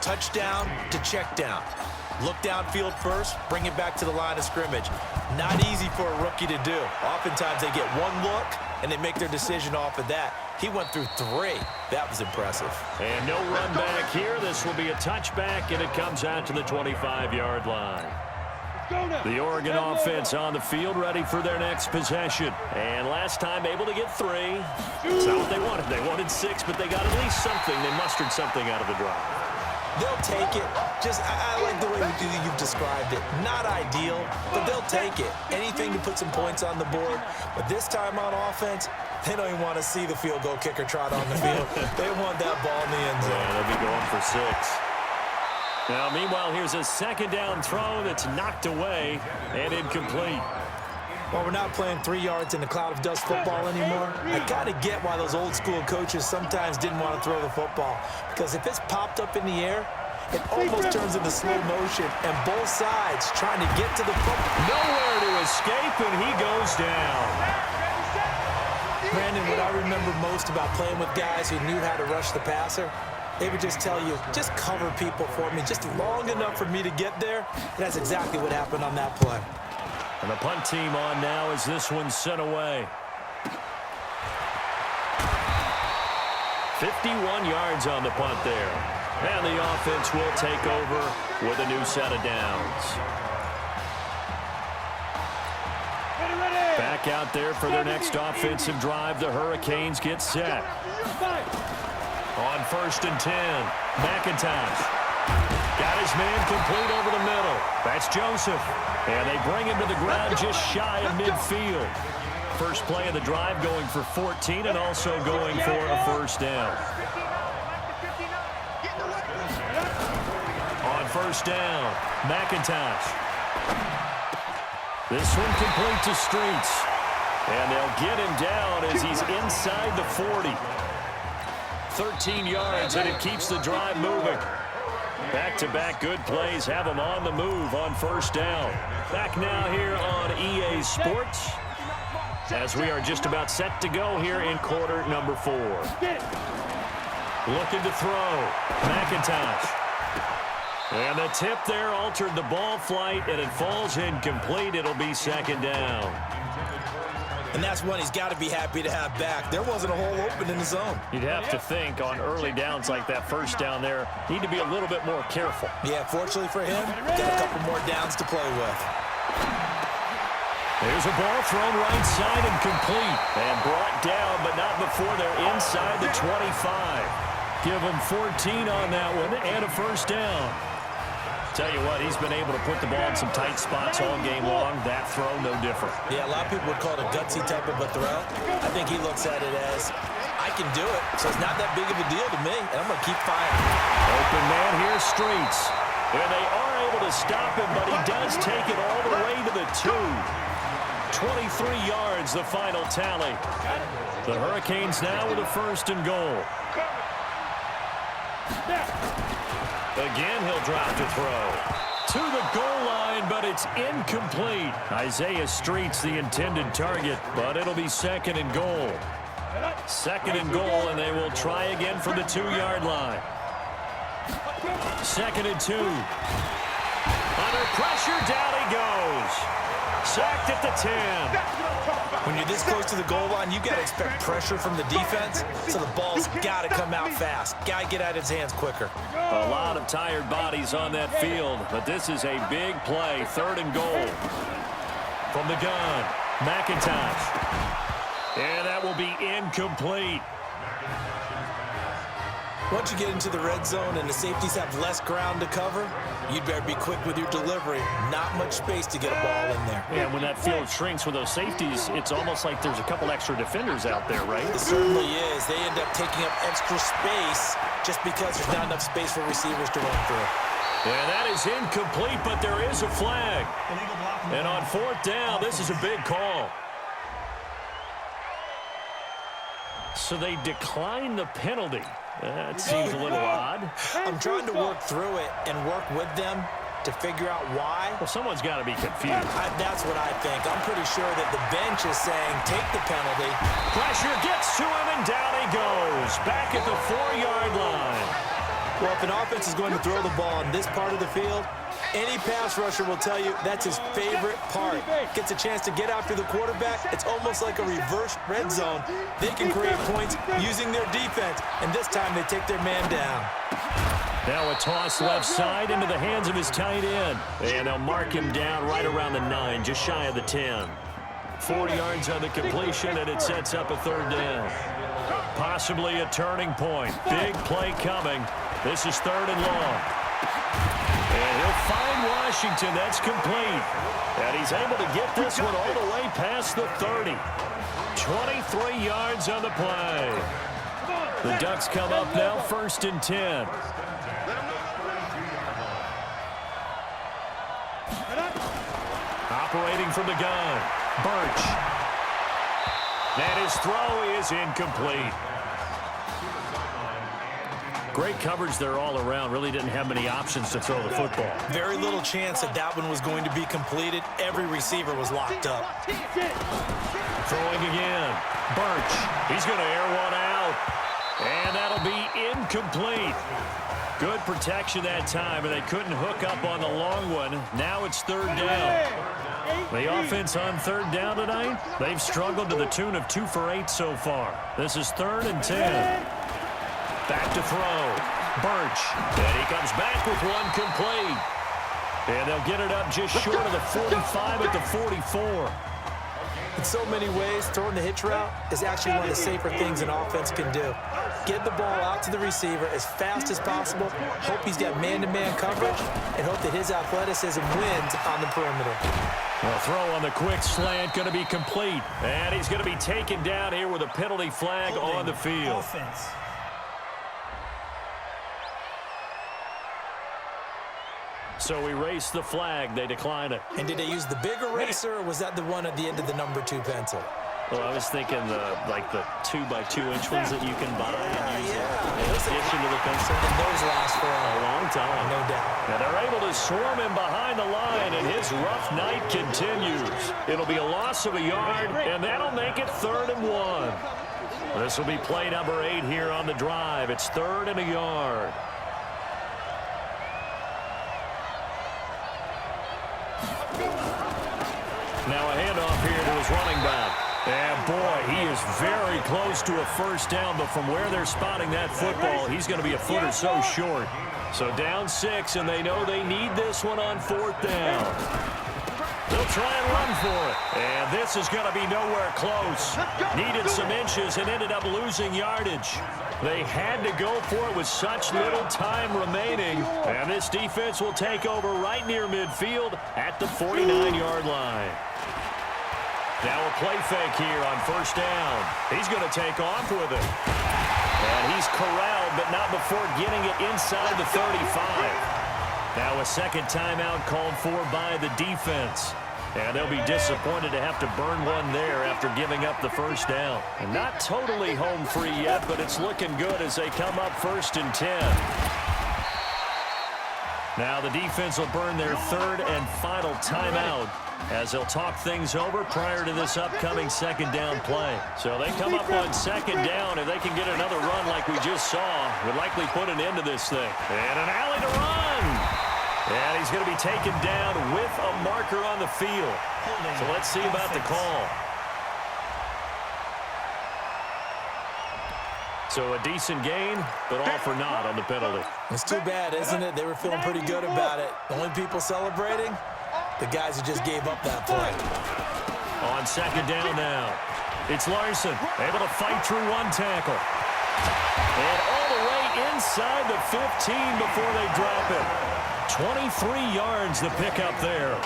[SPEAKER 14] touchdown to check down. Look downfield first, bring it back to the line of scrimmage. Not easy for a rookie to do. Oftentimes they get 1 look, and they make their decision off of that. He went through 3. That was impressive.
[SPEAKER 12] And no run back here. This will be a touchback, and it comes out to the 25-yard line. The Oregon offense on the field, ready for their next possession. And last time able to get 3. That's not what they wanted. They wanted 6, but they got at least something. They mustered something out of the drive.
[SPEAKER 14] They'll take it. I like the way you've described it. Not ideal, but they'll take it. Anything to put some points on the board. But this time on offense, they don't even want to see the field goal kicker trot on the field. They want that ball in the end zone.
[SPEAKER 12] Yeah, they'll be going for 6. Now, meanwhile, here's a second down throw that's knocked away and incomplete.
[SPEAKER 14] Well, we're not playing 3 yards in a cloud of dust football anymore. I got to get why those old school coaches sometimes didn't want to throw the football. Because if it's popped up in the air, it almost turns into slow motion, and both sides trying to get to the football.
[SPEAKER 12] Nowhere to escape, and he goes down.
[SPEAKER 14] Brandon, what I remember most about playing with guys who knew how to rush the passer, they would just tell you, just cover people for me, just long enough for me to get there. And that's exactly what happened on that play.
[SPEAKER 12] And the punt team on now as this one's sent away. 51 yards on the punt there. And the offense will take over with a new set of downs. Back out there for their next offensive drive. The Hurricanes get set. On first and 10, McIntosh. Got his man complete over the middle. That's Joseph. And they bring him to the ground just shy of midfield. First play of the drive going for 14 and also going for a first down. On first down, McIntosh. This one complete to Streets. And they'll get him down as he's inside the 40. 13 yards, and it keeps the drive moving. Back-to-back good plays have them on the move on first down. Back now here on EA Sports as we are just about set to go here in quarter number 4. Looking to throw. McIntosh. And the tip there altered the ball flight, and it falls incomplete. It'll be second down.
[SPEAKER 14] And that's one he's got to be happy to have back. There wasn't a hole open in the zone.
[SPEAKER 12] You'd have to think on early downs like that first down there, need to be a little bit more careful.
[SPEAKER 14] Yeah, fortunately for him, got a couple more downs to play with.
[SPEAKER 12] There's a ball thrown right side and complete. And brought down, but not before they're inside the 25. Give him 14 on that one and a first down. Tell you what, he's been able to put the ball in some tight spots all game long. That throw, no different.
[SPEAKER 14] Yeah, a lot of people would call it a gutsy type of a throw. I think he looks at it as, I can do it, so it's not that big of a deal to me, and I'm going to keep firing.
[SPEAKER 12] Open man here, Streets. And they are able to stop him, but he does take it all the way to the 2. 23 yards, the final tally. The Hurricanes now with a first and goal. Again, he'll drop to throw. To the goal line, but it's incomplete. Isaiah Street's the intended target, but it'll be 2nd and goal. 2nd and goal, and they will try again from the 2-yard line. 2nd and 2. Under pressure, down he goes. Sacked at the 10.
[SPEAKER 14] When you're this close to the goal line, you got to expect pressure from the defense, so the ball's got to come out fast. Got to get out of his hands quicker.
[SPEAKER 12] A lot of tired bodies on that field, but this is a big play. 3rd and goal. From the gun, McIntosh. And that will be incomplete.
[SPEAKER 14] Once you get into the red zone and the safeties have less ground to cover, you'd better be quick with your delivery. Not much space to get a ball in there.
[SPEAKER 12] Yeah, when that field shrinks with those safeties, it's almost like there's a couple extra defenders out there, right?
[SPEAKER 14] It certainly is. They end up taking up extra space just because there's not enough space for receivers to run through.
[SPEAKER 12] And that is incomplete, but there is a flag. And on 4th down, this is a big call. So they decline the penalty. That seems a little odd.
[SPEAKER 14] I'm trying to work through it and work with them to figure out why.
[SPEAKER 12] Well, someone's got to be confused.
[SPEAKER 14] That's what I think. I'm pretty sure that the bench is saying, take the penalty.
[SPEAKER 12] Pressure gets to him, and down he goes. Back at the 4-yard line.
[SPEAKER 14] Well, if an offense is going to throw the ball in this part of the field, any pass rusher will tell you that's his favorite part. Gets a chance to get after the quarterback. It's almost like a reverse red zone. They can create points using their defense, and this time they take their man down.
[SPEAKER 12] Now a toss left side into the hands of his tight end. And they'll mark him down right around the 9, just shy of the 10. 4 yards on the completion, and it sets up a 3rd down. Possibly a turning point. Big play coming. This is 3rd and long. And he'll find Washington. That's complete. And he's able to get this one all the way past the 30. 23 yards on the play. The Ducks come up now, 1st and 10. Operating from the gun, Birch. And his throw is incomplete. Great coverage there all around. Really didn't have many options to throw the football.
[SPEAKER 14] Very little chance that one was going to be completed. Every receiver was locked up.
[SPEAKER 12] Throwing again. Birch. He's going to air one out. And that'll be incomplete. Good protection that time, and they couldn't hook up on the long one. Now it's 3rd down. The offense on 3rd down tonight, they've struggled to the tune of 2 for 8 so far. This is 3rd and 10. Back to throw. Birch. And he comes back with one complete. And they'll get it up just short of the 45 at the 44.
[SPEAKER 14] In so many ways, throwing the hitch route is actually one of the safer things an offense can do. Get the ball out to the receiver as fast as possible, hope he's got man-to-man coverage, and hope that his athleticism wins on the perimeter.
[SPEAKER 12] A throw on the quick slant going to be complete. And he's going to be taken down here with a penalty flag on the field.
[SPEAKER 15] Offense.
[SPEAKER 12] So we race the flag. They decline it.
[SPEAKER 14] And did they use the big eraser, or was that the one at the end of the number 2 pencil?
[SPEAKER 12] Well, I was thinking the 2x2-inch ones that you can buy and use addition to the pencil.
[SPEAKER 14] And those last for
[SPEAKER 12] a long time.
[SPEAKER 14] No doubt.
[SPEAKER 12] And they're able to swarm him behind the line, and his rough night continues. It'll be a loss of a yard, and that'll make it 3rd and 1. This will be play number 8 here on the drive. It's 3rd and a yard. Now a handoff here to his running back. And boy, he is very close to a 1st down, but from where they're spotting that football, he's going to be a foot or so short. So down 6, and they know they need this one on 4th down. They'll try and run for it. And this is going to be nowhere close. Needed some inches and ended up losing yardage. They had to go for it with such little time remaining. And this defense will take over right near midfield at the 49-yard line. Now a play fake here on 1st down. He's going to take off with it. And he's corralled, but not before getting it inside the 35. Now a second timeout called for by the defense. And they'll be disappointed to have to burn one there after giving up the first down. And not totally home free yet, but it's looking good as they come up 1st and 10. Now the defense will burn their 3rd and final timeout as they'll talk things over prior to this upcoming 2nd down play. So they come up on 2nd down. If they can get another run like we just saw, would likely put an end to this thing. And an alley to run. And he's going to be taken down with a marker on the field. So let's see about the call. So a decent gain, but all for naught on the penalty.
[SPEAKER 14] It's too bad, isn't it? They were feeling pretty good about it. The only people celebrating, the guys who just gave up that play.
[SPEAKER 12] On 2nd down now. It's Larson, able to fight through one tackle. And all the way inside the 15 before they drop it. 23 yards the pickup there.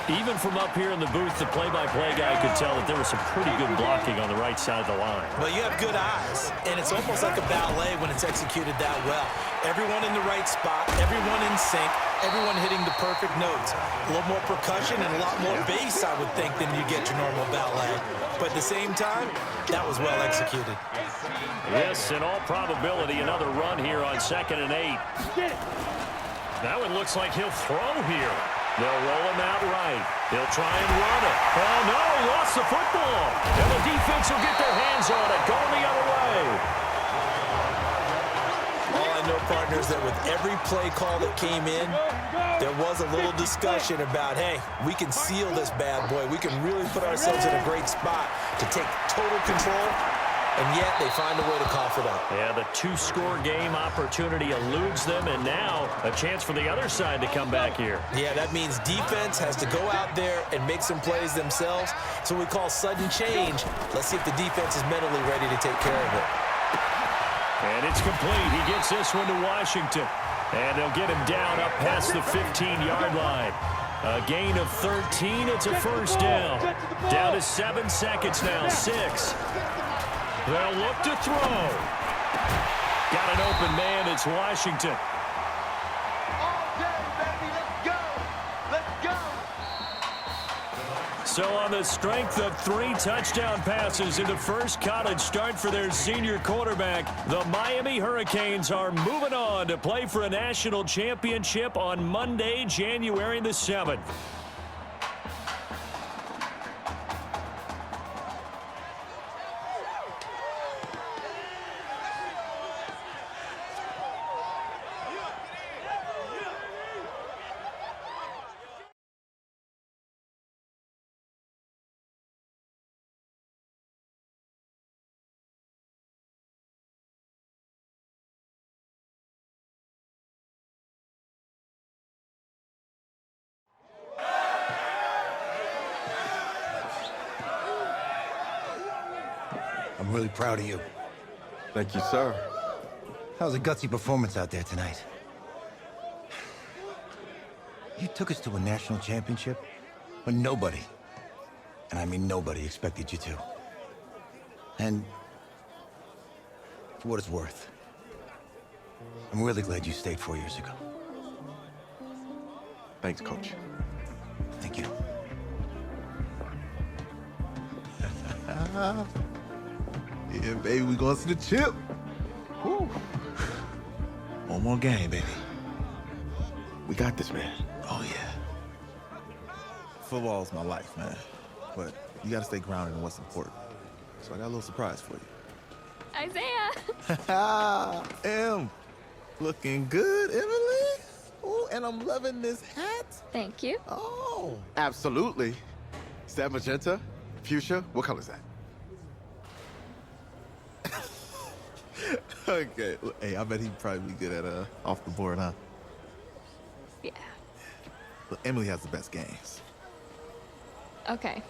[SPEAKER 12] Even from up here in the booth, the play-by-play guy could tell that there was some pretty good blocking on the right side of the line.
[SPEAKER 14] Well, you have good eyes, and it's almost like a ballet when it's executed that well. Everyone in the right spot, everyone in sync, everyone hitting the perfect notes. A little more percussion and a lot more bass, I would think, than you get your normal ballet. But at the same time, that was well executed.
[SPEAKER 12] Yes, in all probability, another run here on 2nd and 8. That one looks like he'll throw here. They'll roll him out right. He'll try and run it. Oh, no, he lost the football. And the defense will get their hands on it, going the other way.
[SPEAKER 14] All I know, partners, that with every play call that came in, there was a little discussion about, hey, we can seal this bad boy. We can really put ourselves in a great spot to take total control. And yet they find a way to cough it up.
[SPEAKER 12] Yeah, the 2-score game opportunity eludes them, and now a chance for the other side to come back here.
[SPEAKER 14] Yeah, that means defense has to go out there and make some plays themselves. So we call sudden change. Let's see if the defense is mentally ready to take care of it.
[SPEAKER 12] And it's complete. He gets this one to Washington. And they'll get him down up past the 15-yard line. A gain of 13. It's a 1st down. Down to 7 seconds now. 6. They'll look to throw. Got an open man. It's Washington. So on the strength of 3 touchdown passes in the first college start for their senior quarterback, the Miami Hurricanes are moving on to play for a national championship on Monday, January the 7th.
[SPEAKER 1] I'm really proud of you.
[SPEAKER 2] Thank you, sir.
[SPEAKER 1] That was a gutsy performance out there tonight. You took us to a national championship when nobody, and I mean nobody, expected you to. And for what it's worth, I'm really glad you stayed 4 years ago.
[SPEAKER 2] Thanks, Coach.
[SPEAKER 1] Thank you.
[SPEAKER 11] Yeah, baby, we going to the chip. Woo. One more game, baby.
[SPEAKER 2] We got this, man.
[SPEAKER 11] Oh, yeah. Football's my life, man. But you got to stay grounded in what's important. So I got a little surprise for you.
[SPEAKER 6] Isaiah!
[SPEAKER 11] Em, looking good, Emily. Oh, and I'm loving this hat.
[SPEAKER 6] Thank you.
[SPEAKER 11] Oh.
[SPEAKER 2] Absolutely. Is that magenta? Fuchsia? What color is that?
[SPEAKER 11] Okay. Hey, I bet he'd probably be good at off the board, huh?
[SPEAKER 6] Yeah.
[SPEAKER 11] Look, Emily has the best games.
[SPEAKER 6] Okay.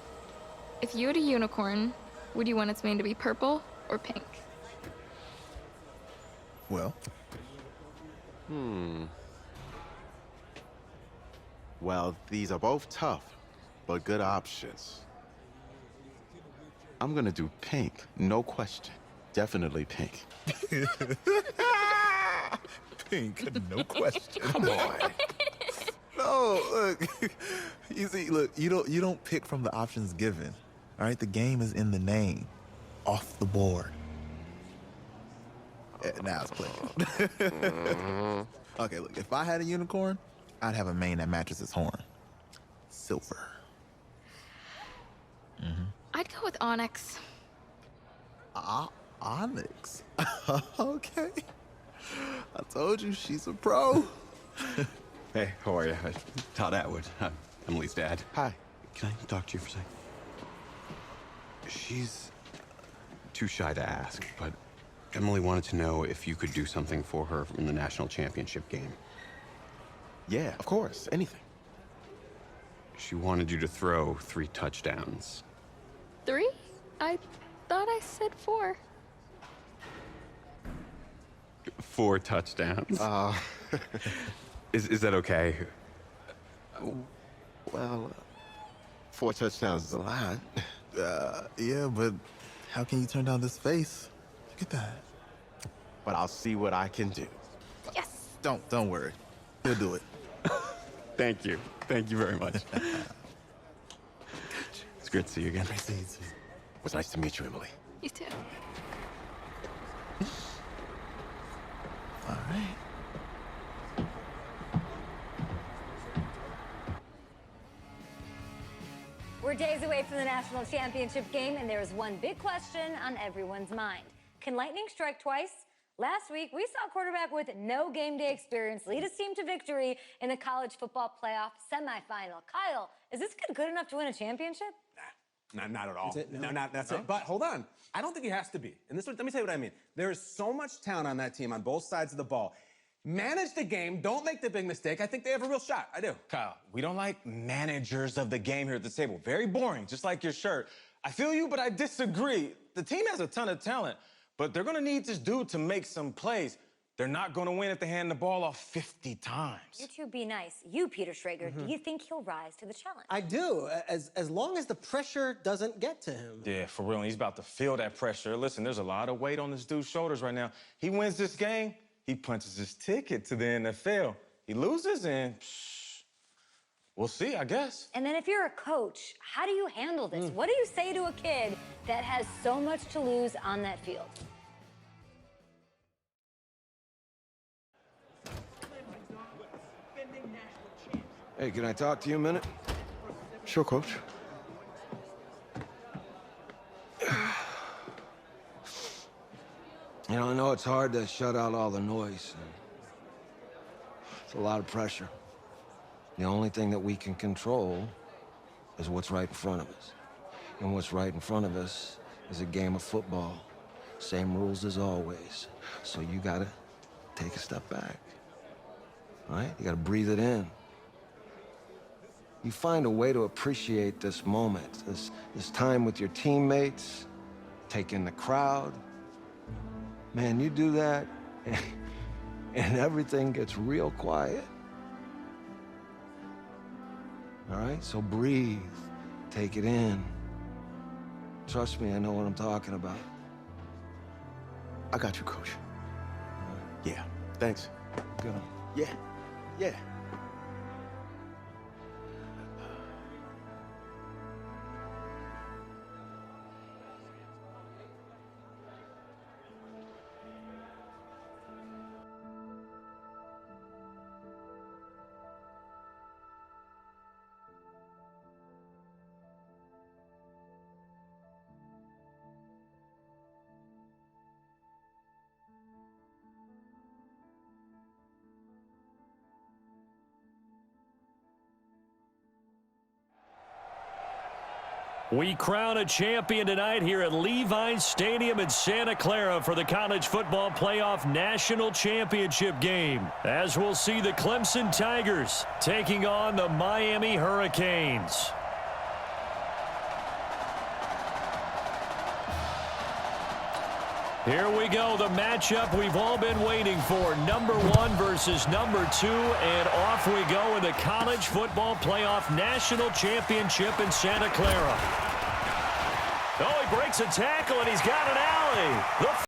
[SPEAKER 6] If you had a unicorn, would you want its mane to be purple or pink?
[SPEAKER 11] Well.
[SPEAKER 2] Well, these are both tough, but good options. I'm gonna do pink, no question. Definitely pink.
[SPEAKER 11] Pink, no question.
[SPEAKER 2] Come on.
[SPEAKER 11] No, No, look. You see, look, you don't pick from the options given. All right, the game is in the name. Off the board. Now it's playing. Okay, look, if I had a unicorn, I'd have a mane that matches its horn. Silver.
[SPEAKER 16] I'd go with Onyx.
[SPEAKER 11] Onyx? Okay. I told you, she's a pro.
[SPEAKER 17] Hey, how are you? Todd Atwood. I'm Emily's dad.
[SPEAKER 11] Hi.
[SPEAKER 17] Can I talk to you for a second? She's too shy to ask, but Emily wanted to know if you could do something for her in the national championship game.
[SPEAKER 2] Yeah, of course. Anything.
[SPEAKER 17] She wanted you to throw 3 touchdowns.
[SPEAKER 16] 3? I thought I said 4.
[SPEAKER 17] 4 touchdowns? Is that okay?
[SPEAKER 2] Well, 4 touchdowns is a lot.
[SPEAKER 11] Yeah, but how can you turn down this face? Look at that.
[SPEAKER 2] But I'll see what I can do.
[SPEAKER 16] Yes.
[SPEAKER 11] Don't worry. He'll do it.
[SPEAKER 17] Thank you. Thank you very much. It's great to see you again.
[SPEAKER 11] Nice to meet you.
[SPEAKER 2] It was nice to meet you, Emily.
[SPEAKER 16] You too.
[SPEAKER 11] All right.
[SPEAKER 6] We're days away from the national championship game, and there is one big question on everyone's mind. Can lightning strike twice? Last week, we saw a quarterback with no game day experience lead his team to victory in the college football playoff semifinal. Kyle, is this kid good enough to win a championship?
[SPEAKER 18] Not at all. That's it. But hold on. I don't think he has to be. And let me tell you what I mean. There is so much talent on that team on both sides of the ball. Manage the game. Don't make the big mistake. I think they have a real shot. I do.
[SPEAKER 5] Kyle, we don't like managers of the game here at the table. Very boring, just like your shirt. I feel you, but I disagree. The team has a ton of talent, but they're going to need this dude to make some plays. They're not going to win if they hand the ball off 50 times.
[SPEAKER 6] You two be nice. You, Peter Schrager, do you think he'll rise to the challenge?
[SPEAKER 7] I do, as long as the pressure doesn't get to him.
[SPEAKER 5] Yeah, for real. And he's about to feel that pressure. Listen, there's a lot of weight on this dude's shoulders right now. He wins this game, he punches his ticket to the NFL. He loses, and we'll see, I guess.
[SPEAKER 6] And then if you're a coach, how do you handle this? What do you say to a kid that has so much to lose on that field?
[SPEAKER 8] Hey, can I talk to you a minute?
[SPEAKER 2] Sure, Coach.
[SPEAKER 8] You know, I know it's hard to shut out all the noise. It's a lot of pressure. The only thing that we can control is what's right in front of us. And what's right in front of us is a game of football. Same rules as always. So you gotta take a step back. All right? You gotta breathe it in. You find a way to appreciate this moment, this time with your teammates, take in the crowd. Man, you do that, and everything gets real quiet. All right? So breathe, take it in. Trust me, I know what I'm talking about.
[SPEAKER 2] I got you, Coach. Yeah, thanks.
[SPEAKER 8] Good.
[SPEAKER 2] Yeah.
[SPEAKER 12] We crown a champion tonight here at Levi's Stadium in Santa Clara for the College Football Playoff National Championship game, as we'll see the Clemson Tigers taking on the Miami Hurricanes. Here we go, the matchup we've all been waiting for. Number 1 versus number 2, and off we go in the College Football Playoff National Championship in Santa Clara. Oh, he breaks a tackle, and he's got an alley.